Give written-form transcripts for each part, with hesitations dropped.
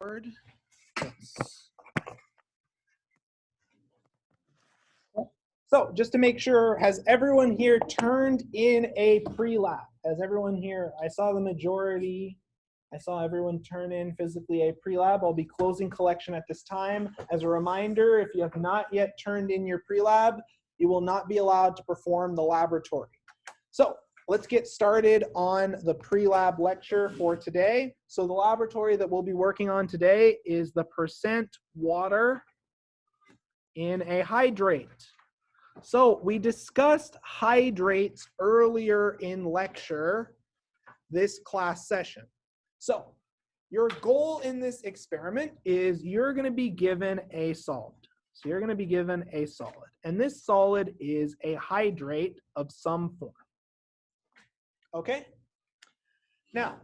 board. So just to make sure, has everyone here turned in a pre-lab? Has everyone here, I saw the majority, I saw everyone turn in physically a pre-lab. I'll be closing collection at this time. As a reminder, if you have not yet turned in your pre-lab, you will not be allowed to perform the laboratory. So let's get started on the pre-lab lecture for today. So the laboratory that we'll be working on today is the percent water in a hydrate. So we discussed hydrates earlier in lecture, this class session. So your goal in this experiment is you're going to be given a solid. So you're going to be given a solid. And this solid is a hydrate of some form. Okay? Now,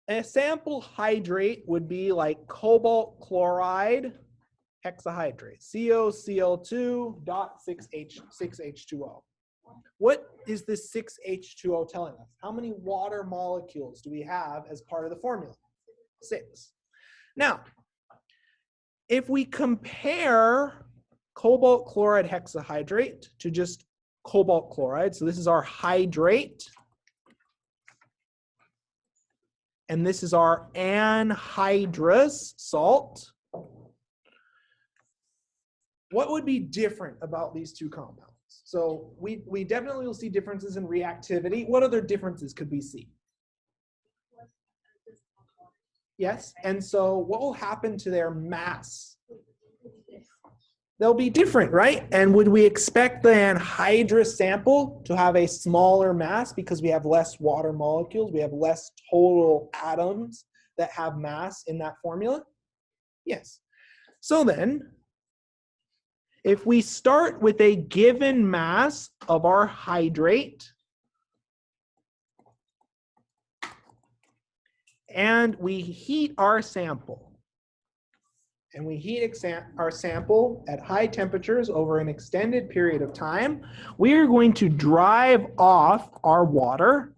a sample hydrate would be like cobalt chloride hexahydrate, COCl2.6H2O. What is this 6H2O telling us? How many water molecules do we have as part of the formula? 6. Now, if we compare cobalt chloride hexahydrate to just cobalt chloride, so this is our hydrate, and this is our anhydrous salt. What would be different about these two compounds? So we definitely will see differences in reactivity. What other differences could we see? Yes, and so what will happen to their mass? They'll be different, right? And would we expect the anhydrous sample to have a smaller mass because we have less water molecules, we have less total atoms that have mass in that formula? Yes. So then, if we start with a given mass of our hydrate, and we heat our sample, and we heat our sample at high temperatures over an extended period of time, we are going to drive off our water,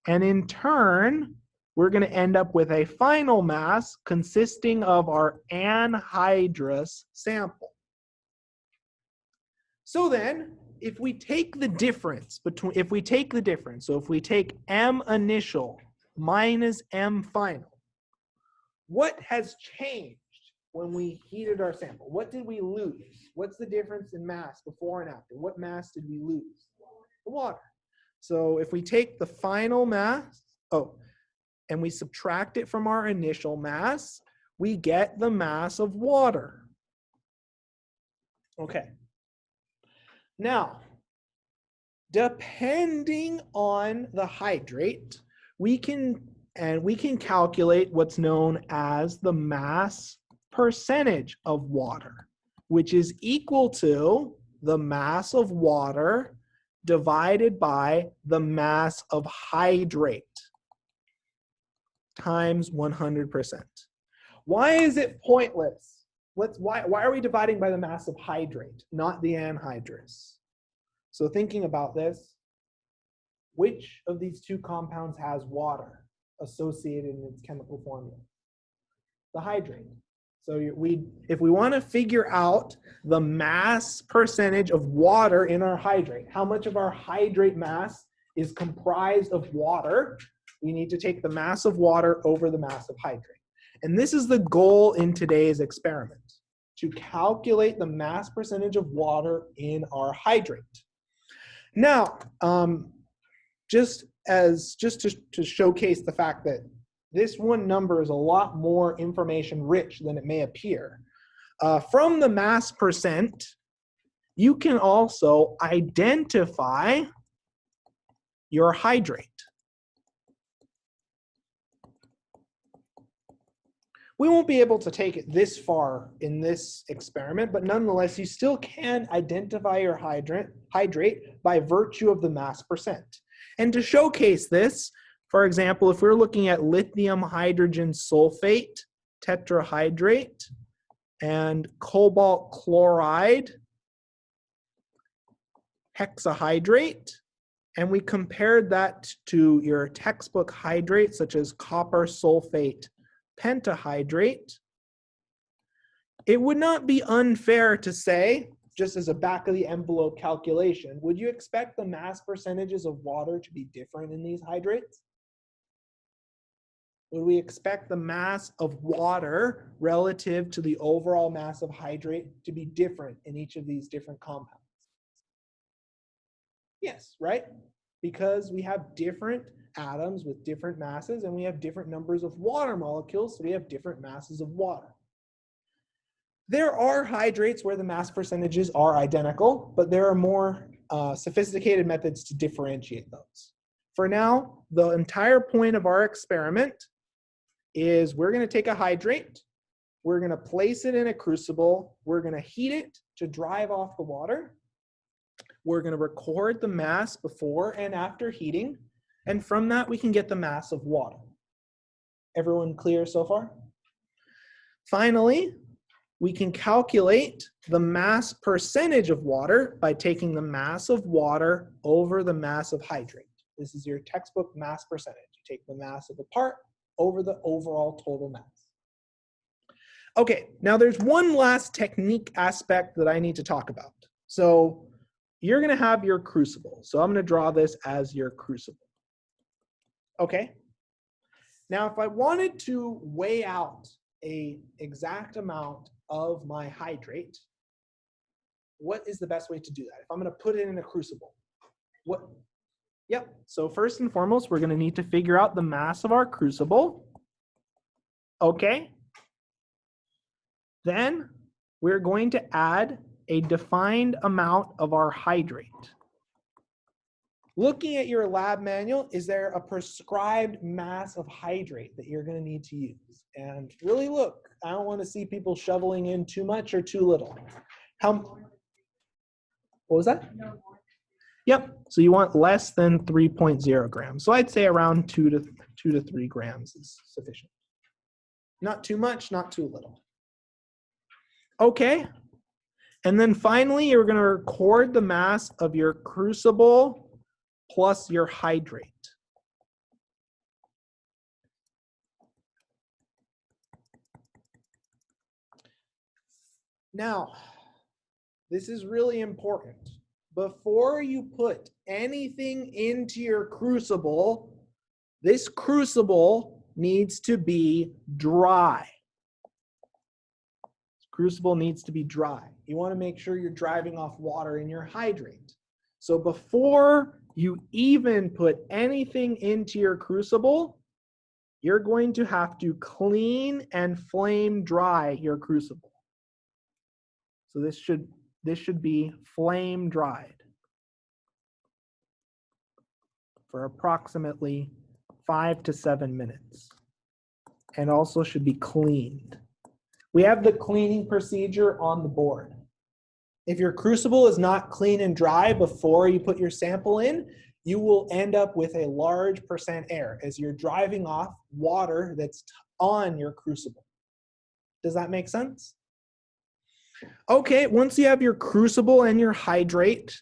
and in turn, we're going to end up with a final mass consisting of our anhydrous sample. So then, if we take the difference between, so if we take M initial minus M final, what has changed when we heated our sample? What did we lose? What's the difference in mass before and after? What mass did we lose? The water. So if we take the final mass, and we subtract it from our initial mass, we get the mass of water. Okay. Now, depending on the hydrate, we can calculate what's known as the mass percentage of water, which is equal to the mass of water divided by the mass of hydrate times 100%. Why is it pointless? Why are we dividing by the mass of hydrate, not the anhydrous? So thinking about this, which of these two compounds has water associated in its chemical formula? The hydrate. So if we want to figure out the mass percentage of water in our hydrate, how much of our hydrate mass is comprised of water, we need to take the mass of water over the mass of hydrate. And this is the goal in today's experiment, to calculate the mass percentage of water in our hydrate. Now, just to showcase the fact that this one number is a lot more information rich than it may appear. From the mass percent, you can also identify your hydrate. We won't be able to take it this far in this experiment, but nonetheless, you still can identify your hydrate by virtue of the mass percent. And to showcase this, for example, if we're looking at lithium hydrogen sulfate tetrahydrate and cobalt chloride hexahydrate, and we compared that to your textbook hydrate, such as copper sulfate pentahydrate, it would not be unfair to say, just as a back of the envelope calculation, would you expect the mass percentages of water to be different in these hydrates? Would we expect the mass of water relative to the overall mass of hydrate to be different in each of these different compounds? Yes, right? Because we have different atoms with different masses, and we have different numbers of water molecules, so we have different masses of water. There are hydrates where the mass percentages are identical, but there are more sophisticated methods to differentiate those. For now, the entire point of our experiment is we're going to take a hydrate, we're going to place it in a crucible, we're going to heat it to drive off the water, we're going to record the mass before and after heating, and from that we can get the mass of water. Everyone clear so far? Finally, we can calculate the mass percentage of water by taking the mass of water over the mass of hydrate. This is your textbook mass percentage. You take the mass of a part over the overall total mass. Okay, now there's one last technique aspect that I need to talk about. So you're going to have your crucible. So I'm going to draw this as your crucible. Okay. Now, if I wanted to weigh out an exact amount of my hydrate, what is the best way to do that? If I'm going to put it in a crucible, what? Yep. So first and foremost, we're going to need to figure out the mass of our crucible. Okay. Then we're going to add a defined amount of our hydrate. Looking at your lab manual, is there a prescribed mass of hydrate that you're going to need to use? And really look, I don't want to see people shoveling in too much or too little. What was that? Yep, so you want less than 3.0 grams. So I'd say around 2 to 3 grams is sufficient. Not too much, not too little. Okay, and then finally, you're going to record the mass of your crucible plus your hydrate. Now, this is really important. Before you put anything into your crucible, this crucible needs to be dry. This crucible needs to be dry. You want to make sure you're driving off water in your hydrate. So before you even put anything into your crucible, you're going to have to clean and flame dry your crucible. So this should be flame dried for approximately 5 to 7 minutes, and also should be cleaned. We have the cleaning procedure on the board. If your crucible is not clean and dry before you put your sample in, you will end up with a large percent air as you're driving off water that's on your crucible. Does that make sense? Okay, once you have your crucible and your hydrate,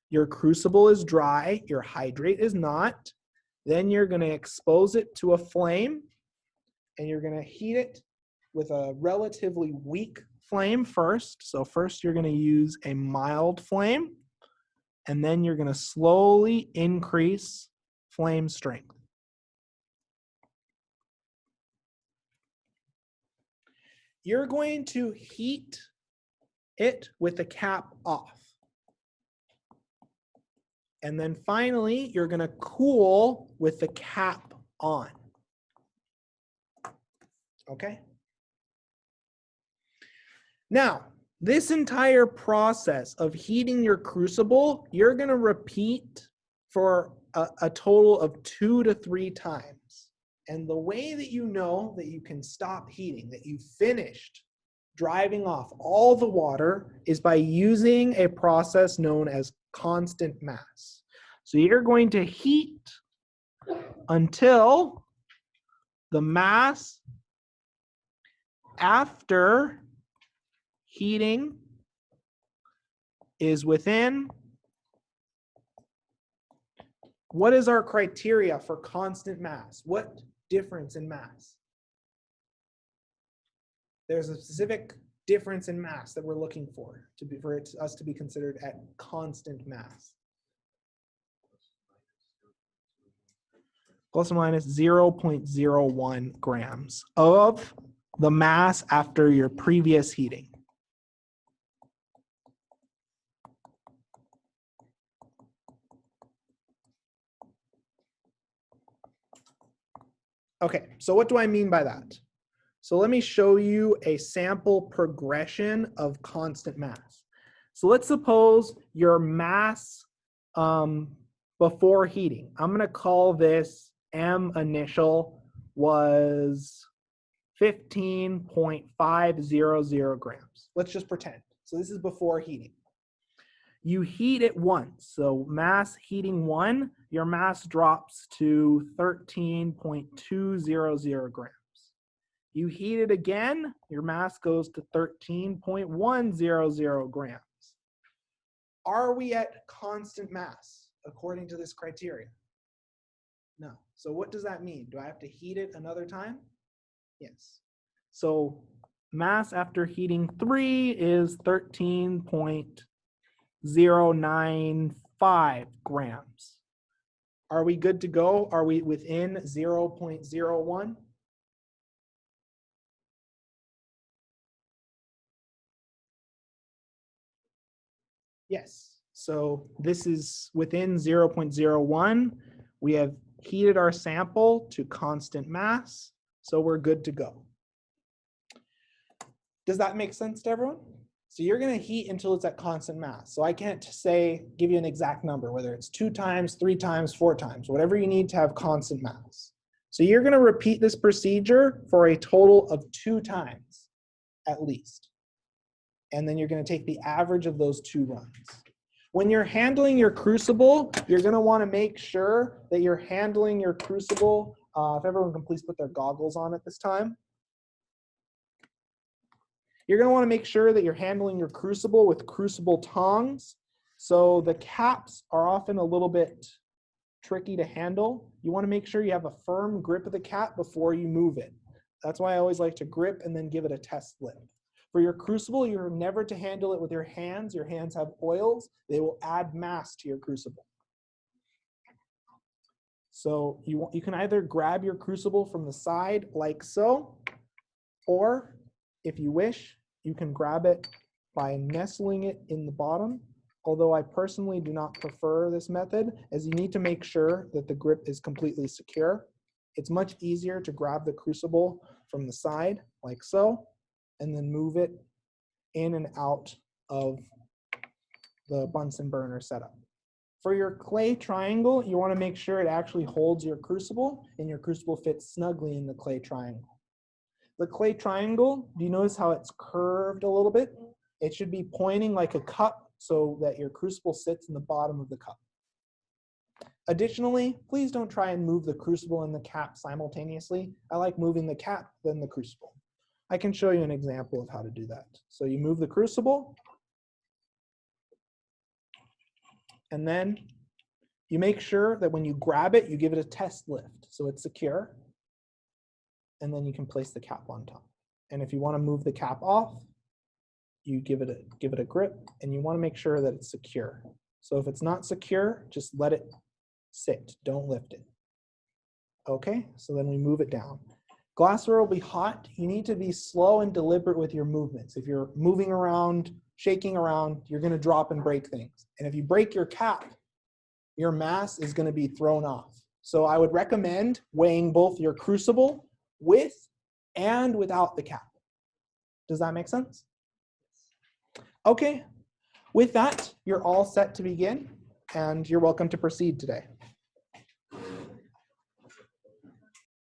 your crucible is dry, your hydrate is not, then you're going to expose it to a flame and you're going to heat it with a relatively weak flame first. So first you're going to use a mild flame, and then you're going to slowly increase flame strength. You're going to heat it with the cap off. And then finally, you're going to cool with the cap on. Okay? Now, this entire process of heating your crucible, you're going to repeat for a total of 2 to 3 times. And the way that you know that you can stop heating, that you finished driving off all the water, is by using a process known as constant mass. So you're going to heat until the mass after heating is within, what is our criteria for constant mass? What difference in mass? There's a specific difference in mass that we're looking for us to be considered at constant mass. Plus or minus 0.01 grams of the mass after your previous heating. Okay, so what do I mean by that? So let me show you a sample progression of constant mass. So let's suppose your mass before heating, I'm going to call this M initial was 15.500 grams. Let's just pretend. So this is before heating. You heat it once. So mass heating 1, your mass drops to 13.200 grams. You heat it again, your mass goes to 13.100 grams. Are we at constant mass according to this criteria? No. So what does that mean? Do I have to heat it another time? Yes. So mass after heating 3 is 13.095 grams. Are we good to go? Are we within 0.01? Yes. So this is within 0.01. We have heated our sample to constant mass, so we're good to go. Does that make sense to everyone? So you're going to heat until it's at constant mass. So I can't give you an exact number, whether it's 2 times, 3 times, 4 times, whatever you need to have constant mass. So you're going to repeat this procedure for a total of 2 times at least. And then you're going to take the average of those 2 runs. When you're handling your crucible, you're going to want to make sure that you're handling your crucible. If everyone can please put their goggles on at this time. You're going to want to make sure that you're handling your crucible with Crucible Tongs. So the caps are often a little bit tricky to handle. You want to make sure you have a firm grip of the cap before you move it. That's why I always like to grip and then give it a test lift. For your crucible, you're never to handle it with your hands. Your hands have oils. They will add mass to your crucible. So you can either grab your crucible from the side like so, or if you wish, you can grab it by nestling it in the bottom. Although I personally do not prefer this method, as you need to make sure that the grip is completely secure. It's much easier to grab the crucible from the side like so, and then move it in and out of the Bunsen burner setup. For your clay triangle, you want to make sure it actually holds your crucible and your crucible fits snugly in the clay triangle. The clay triangle, do you notice how it's curved a little bit? It should be pointing like a cup so that your crucible sits in the bottom of the cup. Additionally, please don't try and move the crucible and the cap simultaneously. I like moving the cap, then the crucible. I can show you an example of how to do that. So you move the crucible, and then you make sure that when you grab it, you give it a test lift so it's secure, and then you can place the cap on top. And if you want to move the cap off, you give it a grip, and you want to make sure that it's secure. So if it's not secure, just let it sit, don't lift it. Okay, so then we move it down. Glassware will be hot. You need to be slow and deliberate with your movements. If you're moving around, shaking around, you're going to drop and break things. And if you break your cap, your mass is going to be thrown off. So I would recommend weighing both your crucible with and without the cap. Does that make sense? Okay. With that, you're all set to begin, and you're welcome to proceed today.